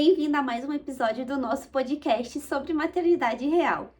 Bem-vindo a mais um episódio do nosso podcast sobre maternidade real.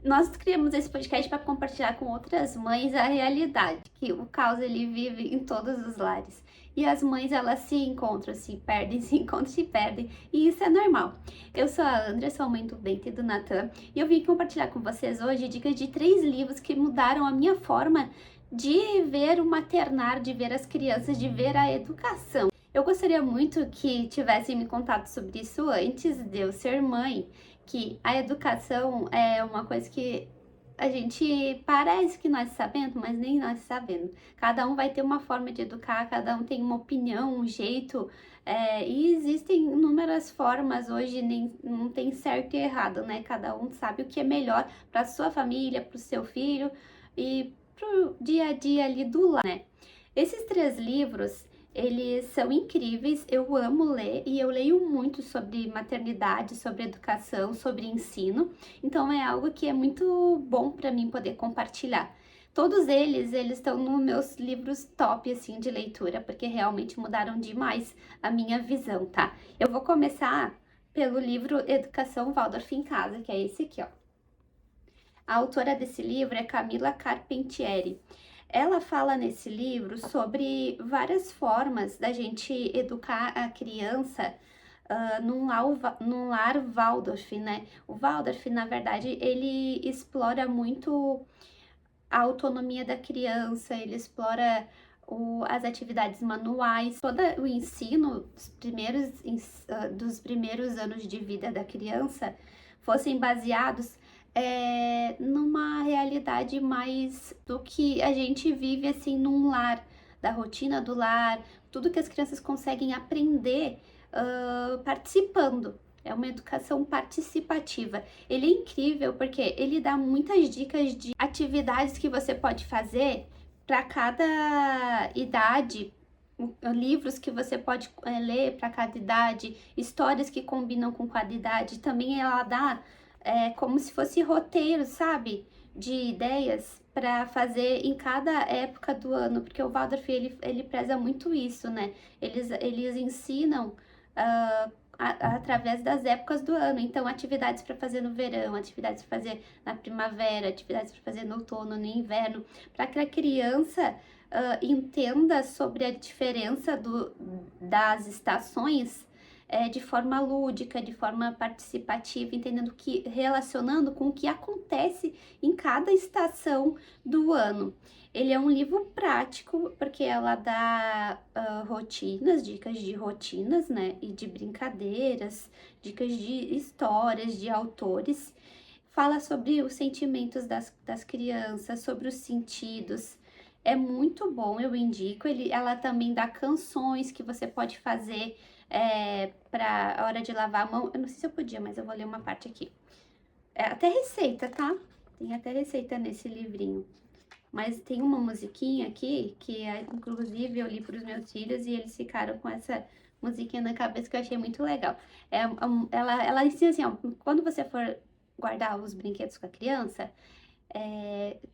Nós criamos esse podcast para compartilhar com outras mães a realidade, que o caos ele vive em todos os lares. E as mães, elas se encontram, se perdem, se encontram, se perdem. E isso é normal. Eu sou a Andrea, sou a mãe do Bento e do Natan. E eu vim compartilhar com vocês hoje dicas de 3 livros que mudaram a minha forma de ver o maternar, de ver as crianças, de ver a educação. Eu gostaria muito que tivessem me contado sobre isso antes de eu ser mãe, que a educação é uma coisa que a gente parece que nós sabemos, mas nem nós sabemos. Cada um vai ter uma forma de educar, cada um tem uma opinião, um jeito, e existem inúmeras formas hoje, nem, não tem certo e errado, né? Cada um sabe o que é melhor para sua família, para o seu filho e pro dia a dia ali do lar, né? Esses 3 livros, eles são incríveis, eu amo ler e eu leio muito sobre maternidade, sobre educação, sobre ensino, então é algo que é muito bom para mim poder compartilhar. Todos eles estão nos meus livros top, assim, de leitura, porque realmente mudaram demais a minha visão, tá? Eu vou começar pelo livro Educação Waldorf em Casa, que é esse aqui, ó. A autora desse livro é Camila Carpentieri. Ela fala nesse livro sobre várias formas da gente educar a criança num lar Waldorf, né? O Waldorf, na verdade, ele explora muito a autonomia da criança, ele explora as atividades manuais, todo o ensino dos primeiros anos de vida da criança fossem baseados numa realidade mais do que a gente vive assim num lar, da rotina do lar, tudo que as crianças conseguem aprender participando. É uma educação participativa. Ele é incrível porque ele dá muitas dicas de atividades que você pode fazer para cada idade, livros que você pode ler para cada idade, histórias que combinam com cada idade. Também ela dá como se fosse roteiro, sabe? De ideias para fazer em cada época do ano, porque o Waldorf ele preza muito isso, né? Eles ensinam através das épocas do ano. Então, atividades para fazer no verão, atividades para fazer na primavera, atividades para fazer no outono, no inverno, para que a criança entenda sobre a diferença das estações de forma lúdica, de forma participativa, entendendo relacionando com o que acontece em cada estação do ano. Ele é um livro prático, porque ela dá rotinas, dicas de rotinas, né? E de brincadeiras, dicas de histórias, de autores. Fala sobre os sentimentos das crianças, sobre os sentidos. É muito bom, eu indico. Ela também dá canções que você pode fazer para a hora de lavar a mão. Eu não sei se eu podia, mas eu vou ler uma parte aqui. Até receita, tá? Tem até receita nesse livrinho. Mas tem uma musiquinha aqui que, inclusive, eu li para os meus filhos e eles ficaram com essa musiquinha na cabeça que eu achei muito legal. Ela ensina assim, ó, quando você for guardar os brinquedos com a criança,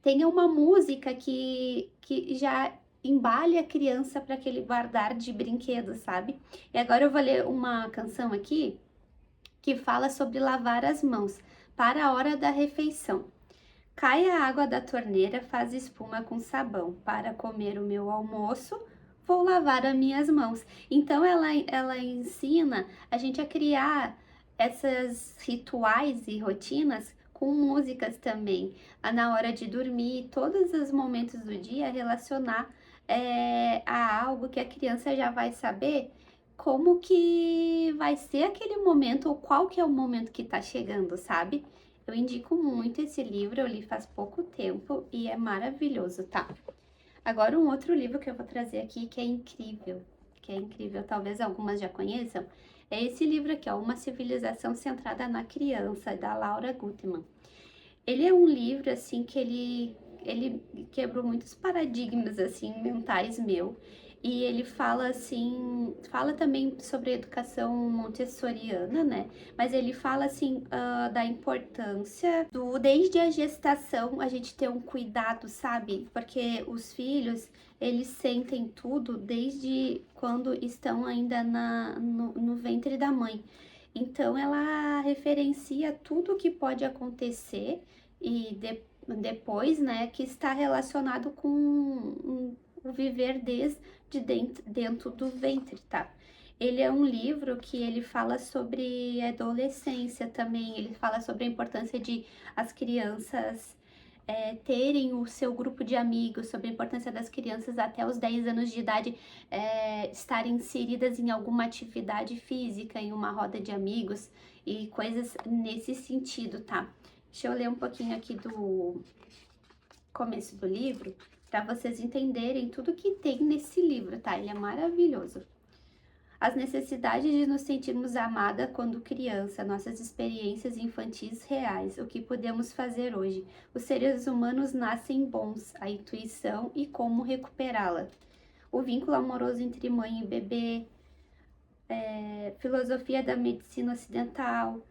tenha uma música que já embale a criança para aquele guardar de brinquedos, sabe? E agora eu vou ler uma canção aqui que fala sobre lavar as mãos para a hora da refeição. Cai a água da torneira, faz espuma com sabão. Para comer o meu almoço, vou lavar as minhas mãos. Então, ela ensina a gente a criar esses rituais e rotinas com músicas também. Na hora de dormir, todos os momentos do dia, relacionar a algo que a criança já vai saber como que vai ser aquele momento ou qual que é o momento que tá chegando, sabe? Eu indico muito esse livro, eu li faz pouco tempo e é maravilhoso, tá? Agora um outro livro que eu vou trazer aqui que é incrível, talvez algumas já conheçam, é esse livro aqui, ó, Uma Civilização Centrada na Criança, da Laura Gutman. Ele é um livro, assim, que ele quebrou muitos paradigmas, assim, mentais meu. E ele fala assim, fala também sobre educação montessoriana, né? Mas ele fala assim da importância desde a gestação a gente ter um cuidado, sabe? Porque os filhos, eles sentem tudo desde quando estão ainda no ventre da mãe. Então ela referencia tudo que pode acontecer e depois, né, que está relacionado com o viver desde dentro do ventre, tá? Ele é um livro que ele fala sobre adolescência também, ele fala sobre a importância de as crianças terem o seu grupo de amigos, sobre a importância das crianças até os 10 anos de idade estarem inseridas em alguma atividade física, em uma roda de amigos e coisas nesse sentido, tá? Deixa eu ler um pouquinho aqui do começo do livro, para vocês entenderem tudo que tem nesse livro, tá? Ele é maravilhoso. As necessidades de nos sentirmos amada quando criança, nossas experiências infantis reais, o que podemos fazer hoje. Os seres humanos nascem bons, a intuição e como recuperá-la. O vínculo amoroso entre mãe e bebê, filosofia da medicina ocidental,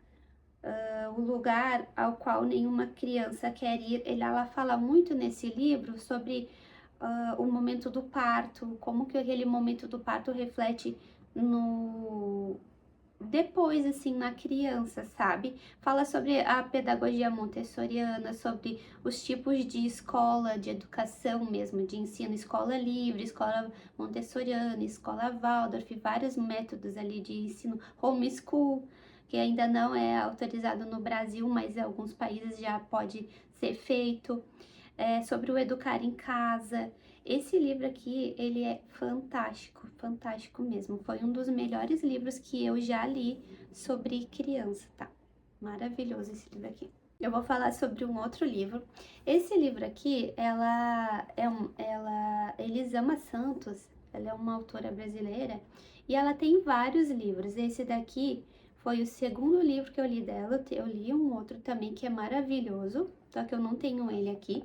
o lugar ao qual nenhuma criança quer ir. Ela fala muito nesse livro sobre o momento do parto, como que aquele momento do parto reflete no depois, assim, na criança, sabe? Fala sobre a pedagogia montessoriana, sobre os tipos de escola, de educação mesmo, de ensino, escola livre, escola montessoriana, escola Waldorf, vários métodos ali de ensino, homeschool, que ainda não é autorizado no Brasil, mas em alguns países já pode ser feito, sobre o educar em casa. Esse livro aqui, ele é fantástico, fantástico mesmo. Foi um dos melhores livros que eu já li sobre criança, tá? Maravilhoso esse livro aqui. Eu vou falar sobre um outro livro. Esse livro aqui, Elisama Santos, ela é uma autora brasileira e ela tem vários livros. Esse daqui foi o segundo livro que eu li dela. Eu li um outro também que é maravilhoso, só que eu não tenho ele aqui.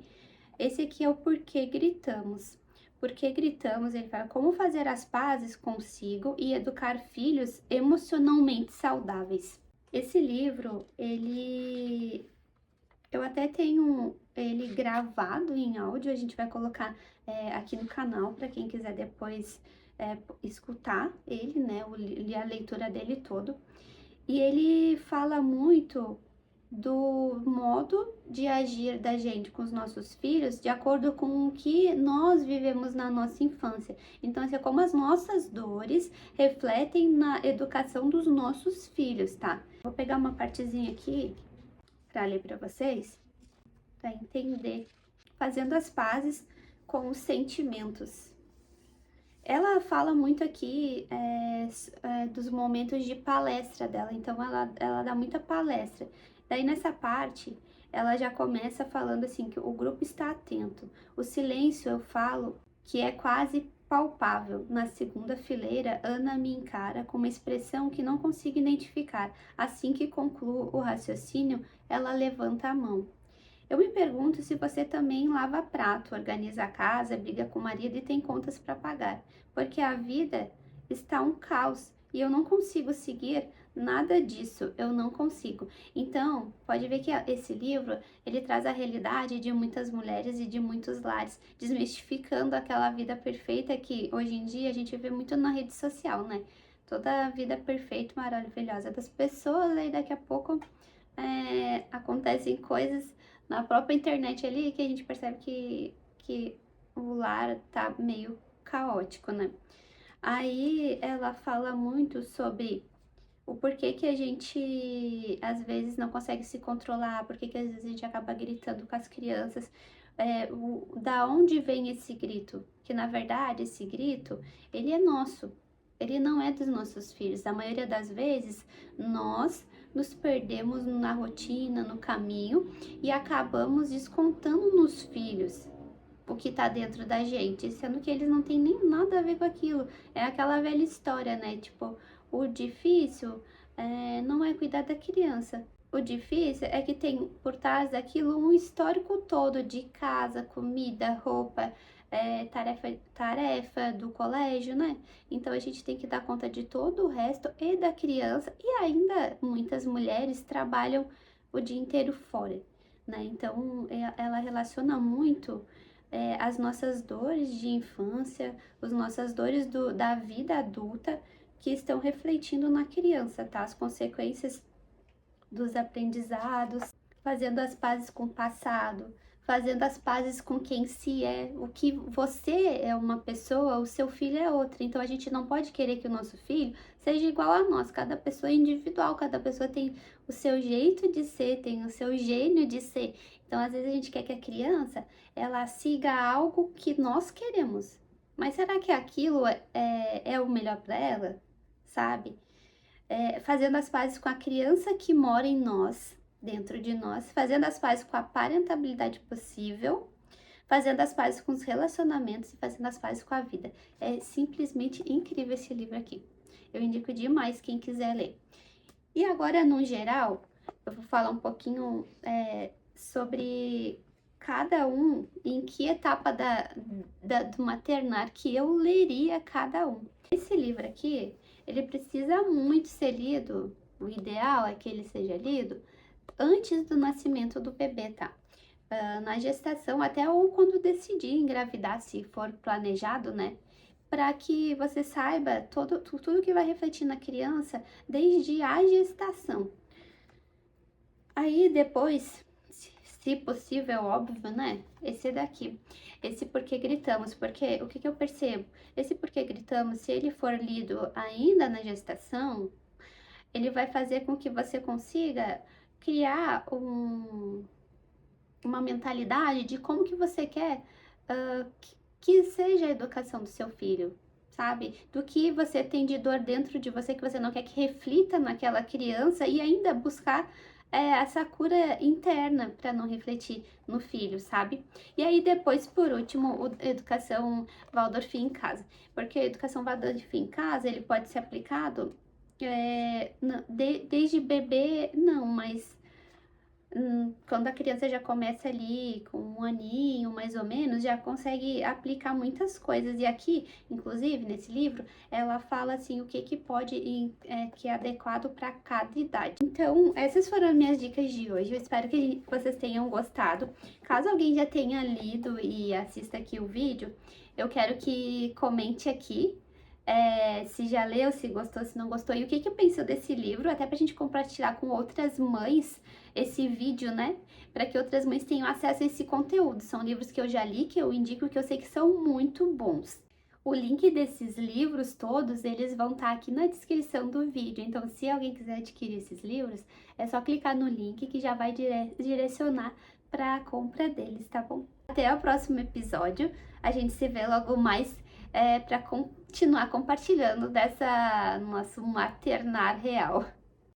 Esse aqui é o Porquê Gritamos. Porquê Gritamos, ele fala como fazer as pazes consigo e educar filhos emocionalmente saudáveis. Esse livro, eu até tenho ele gravado em áudio, a gente vai colocar aqui no canal para quem quiser depois escutar ele, né, a leitura dele todo. E ele fala muito do modo de agir da gente com os nossos filhos de acordo com o que nós vivemos na nossa infância. Então, assim, é como as nossas dores refletem na educação dos nossos filhos, tá? Vou pegar uma partezinha aqui para ler para vocês, para entender. Fazendo as pazes com os sentimentos. Ela fala muito aqui dos momentos de palestra dela, então ela dá muita palestra. Daí nessa parte, ela já começa falando assim que o grupo está atento. O silêncio, eu falo, que é quase palpável. Na segunda fileira, Ana me encara com uma expressão que não consigo identificar. Assim que concluo o raciocínio, ela levanta a mão. Eu me pergunto se você também lava prato, organiza a casa, briga com o marido e tem contas para pagar, porque a vida está um caos e eu não consigo seguir nada disso, eu não consigo. Então, pode ver que esse livro, ele traz a realidade de muitas mulheres e de muitos lares, desmistificando aquela vida perfeita que hoje em dia a gente vê muito na rede social, né? Toda a vida perfeita, maravilhosa das pessoas, aí daqui a pouco acontecem coisas na própria internet ali que a gente percebe que o lar tá meio caótico, né? Aí ela fala muito sobre o porquê que a gente às vezes não consegue se controlar, porquê que às vezes a gente acaba gritando com as crianças, da onde vem esse grito? Que na verdade esse grito, ele é nosso, ele não é dos nossos filhos. A maioria das vezes nós nos perdemos na rotina, no caminho e acabamos descontando nos filhos o que tá dentro da gente, sendo que eles não têm nem nada a ver com aquilo. É aquela velha história, né? Tipo, o difícil não é cuidar da criança, O difícil é que tem por trás daquilo um histórico todo de casa, comida, roupa, tarefa do colégio, né? Então a gente tem que dar conta de todo o resto e da criança, e ainda muitas mulheres trabalham o dia inteiro fora, né? Então ela relaciona muito as nossas dores de infância, as nossas dores da vida adulta que estão refletindo na criança, tá? As consequências dos aprendizados, fazendo as pazes com o passado, fazendo as pazes com quem se é. O que você é uma pessoa, o seu filho é outra. Então a gente não pode querer que o nosso filho seja igual a nós. Cada pessoa é individual, cada pessoa tem o seu jeito de ser, tem o seu gênio de ser. Então às vezes a gente quer que a criança ela siga algo que nós queremos. Mas será que aquilo é o melhor para ela? Sabe? Fazendo as pazes com a criança que mora em nós, dentro de nós, fazendo as pazes com a parentabilidade possível, fazendo as pazes com os relacionamentos e fazendo as pazes com a vida. É simplesmente incrível esse livro aqui. Eu indico demais quem quiser ler. E agora, no geral, eu vou falar um pouquinho sobre cada um, em que etapa do maternar que eu leria cada um. Esse livro aqui, ele precisa muito ser lido, o ideal é que ele seja lido antes do nascimento do bebê, tá? Na gestação, até ou quando decidir engravidar, se for planejado, né? Para que você saiba tudo que vai refletir na criança desde a gestação. Aí depois, se possível, óbvio, né? Esse daqui. Esse Porquê Gritamos, porque o que eu percebo? Esse Porquê Gritamos, se ele for lido ainda na gestação, ele vai fazer com que você consiga criar uma mentalidade de como que você quer que seja a educação do seu filho, sabe? Do que você tem de dor dentro de você que você não quer que reflita naquela criança e ainda buscar essa cura interna para não refletir no filho, sabe? E aí depois, por último, educação Waldorf em casa, porque a educação Waldorf em casa ele pode ser aplicado desde bebê, não, mas quando a criança já começa ali com 1 aninho, mais ou menos, já consegue aplicar muitas coisas. E aqui, inclusive, nesse livro, ela fala assim o que pode, que é adequado para cada idade. Então, essas foram as minhas dicas de hoje. Eu espero que vocês tenham gostado. Caso alguém já tenha lido e assista aqui o vídeo, eu quero que comente aqui se já leu, se gostou, se não gostou, e o que pensou desse livro, até pra gente compartilhar com outras mães esse vídeo, né? Para que outras mães tenham acesso a esse conteúdo. São livros que eu já li, que eu indico, que eu sei que são muito bons. O link desses livros todos, eles vão estar aqui na descrição do vídeo. Então, se alguém quiser adquirir esses livros, é só clicar no link que já vai direcionar para a compra deles, tá bom? Até o próximo episódio. A gente se vê logo mais para continuar compartilhando dessa nosso maternar real.